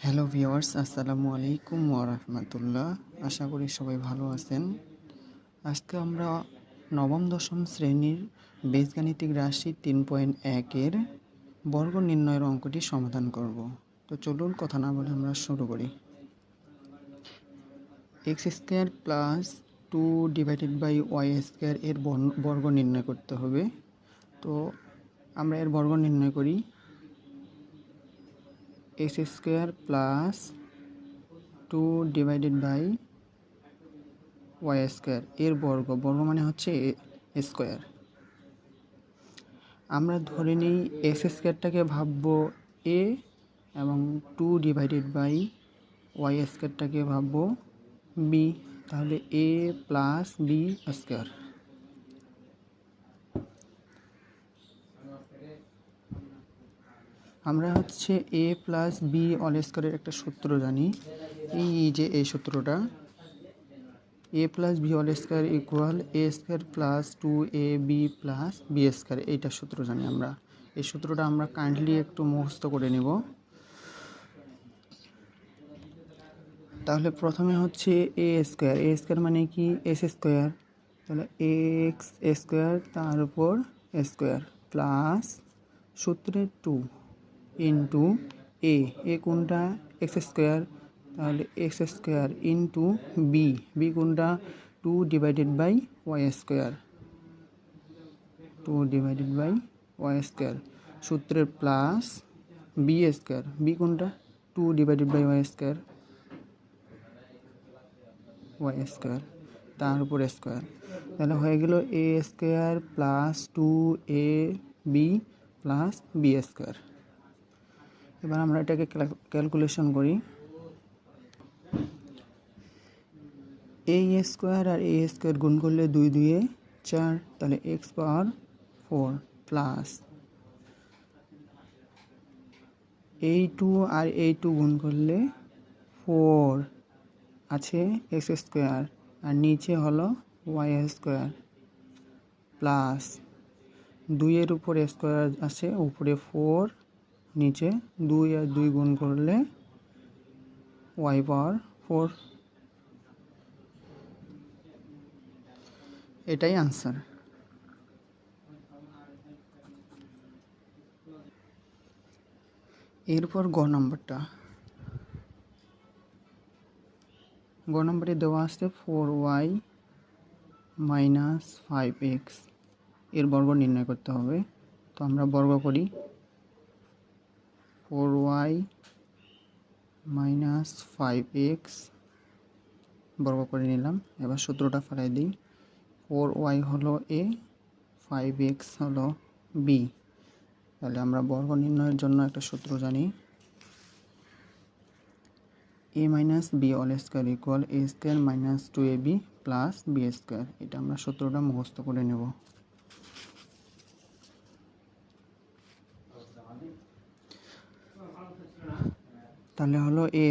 Hello viewers, আসসালামু আলাইকুম ওয়া রাহমাতুল্লাহ। আশা করি সবাই ভালো আছেন। আজকে আমরা নবম দশম শ্রেণীর বীজগাণিতিক রাশি 3.1 এর বর্গ নির্ণয়ের অঙ্কটি সমাধান করব। তো চলুন কথা না বলে আমরা শুরু করি। X square plus 2 divided by y square এর বর্গ নির্ণয় করতে হবে। তো আমরা এর বর্গ নির্ণয় করি। X square plus 2 divided by y square এর বর্গ মানে হচ্ছে স্কোয়ার। আমরা ধরে নিই এক্স স্কোয়ারটাকে ভাববো এ এবং 2 ডিভাইডেড বাই ওয়াই স্কোয়ারটাকে ভাববো বি, তাহলে এ প্লাস বি স্কোয়ার। আমরা হচ্ছে এ প্লাস বি অল স্কোয়ারের একটা সূত্র জানি, এই সূত্রটা A plus B all square equal A square plus 2ab plus B square, এইটার সূত্র জানি আমরা। এই সূত্রটা আমরা কাইন্ডলি একটু মুখস্থ করে নেব। তাহলে প্রথমে হচ্ছে এ স্কোয়ার মানে কি এস স্কোয়ার, তাহলে এক্স স্কোয়ার তার উপর স্কোয়ার প্লাস সূত্রে 2 ইন্টু এ কোনটা এক্স স্কোয়ার, তাহলে এক্স স্কোয়ার ইন্টু বি কোনটা 2 divided by y square, 2 divided by y square সূত্রের প্লাস বি স্কোয়ার, বি কোনটা 2 ডিভাইডেড বাই ওয়াই স্কোয়ার তার উপর স্কোয়ার। তাহলে হয়ে গেল A square plus 2ab plus B square. এবার আমরা এটাকে ক্যালকুলেশন করি। এ স্কোয়ার আর এ স্কোয়ার গুণ করলে 2 2 4, তাহলে এক্স পাওয়ার 4 প্লাস এই 2 আর এই 2 গুণ করলে 4 আছে এক্স স্কোয়ার আর নিচে হলো ওয়াই স্কোয়ার প্লাস 2 এর উপর স্কোয়ার আছে, উপরে 4 নিচে 2 আর 2 গুণ করলে ওয়াই পাওয়ার 4। এটাই আনসার। এরপর গ নম্বরে দেওয়া আছে 4y মাইনাস 5x এর বর্গ নির্ণয় করতে হবে। তো আমরা বর্গ করি, 4y মাইনাস 5x বর্গ করে নিলাম। এবার সূত্রটা ফেলাই দিই, 4y হলো এ, 5x হলো বি। তাহলে আমরা বর্গ নির্ণয়ের জন্য একটা সূত্র জানি, A minus B all square equal A square minus 2ab plus B square. এটা আমরা সূত্রটা মুখস্থ করে নেব। তাহলে হলো এ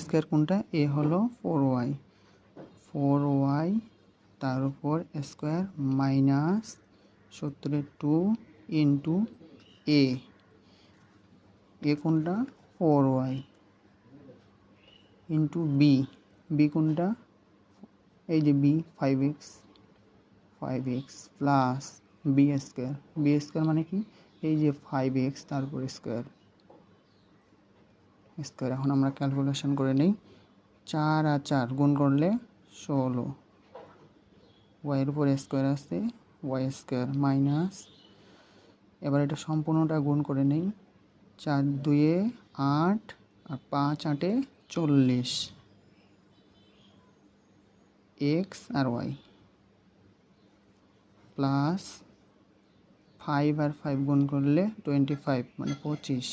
স্কোয়ার কোনটা, এ হলো 4y তার উপর স্কোয়ার মাইনাস সূত্রে 2 ইন্টু এ কোনটা 4y ইন্টু বি কোনটা এই যে B 5x plus B square মানে কি এই যে 5x তারপর স্কোয়ার। এখন আমরা ক্যালকুলেশন করে নিই, 4 আর 4 গুণ করলে 16, ওয়াইয়ের উপর স্কোয়ার আছে ওয়াই স্কোয়ার মাইনাস, এবার এটা সম্পূর্ণটা গুণ করে নিই, 4 2 8 আর 5 8 40 এক্স আর ওয়াই প্লাস 5 আর 5 গুণ করলে 25 মানে 25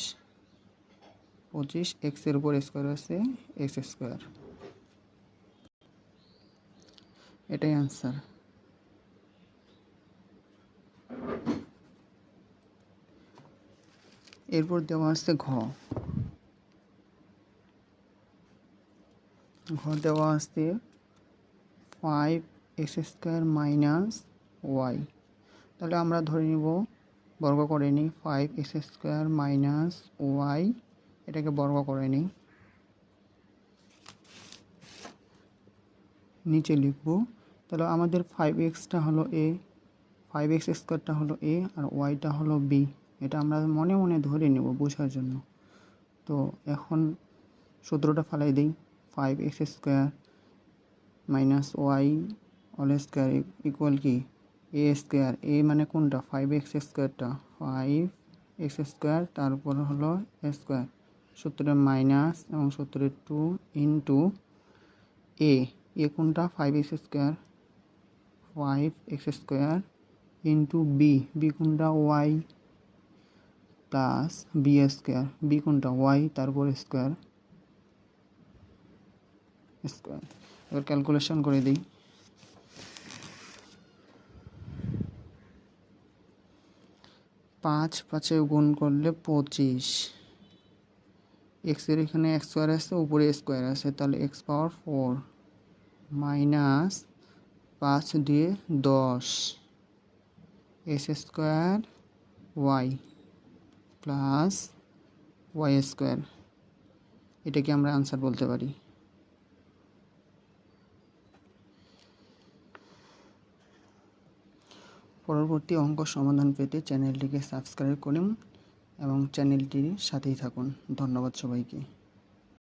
এক্সের উপর স্কোয়ার আছে এক্স স্কোয়ার। এটাই আনসার। এরপর দেওয়া আছে ঘ দেওয়া আছে 5x স্কোয়ার মাইনাস ওয়াই। তাহলে আমরা ধরে নিব বর্গ করে নিই, 5x স্কোয়ার মাইনাস ওয়াই এটাকে বর্গ করে নিই, নিচে লিখব। তাহলে আমাদের 5x হলো a, 5x² হলো a আর ওয়াইটা হলো b। এটা আমরা মনে মনে ধরে নেব বোঝার জন্য। তো এখন সূত্রটা ফালাই দিই। 5x² minus y whole square equal কি a²। a মানে কোনটা? 5x²টা, 5x², তারপর হলো স্কোয়ার, সূত্রের মাইনাস এবং সূত্রের 2 ইন্টু a। কোনটা? 5x², 5x² ইন্টু b কোনটা? Y plus b²। b কোনটা? ওয়াই, তারপর স্কোয়ার। এবার ক্যালকুলেশন করে দিই। 5 5 গুণ করলে 25। এক্সের এখানে x² আছে, উপরে স্কোয়ার আছে, তাহলে x⁴ মাইনাস 5 দিয়ে 10 s² y প্লাস y²। এটাকে আমরা আনসার বলতে পারি। পরবর্তী অঙ্ক সমাধান পেতে চ্যানেলটিকে সাবস্ক্রাইব করুন এবং চ্যানেলটির সাথেই থাকুন। ধন্যবাদ সবাইকে।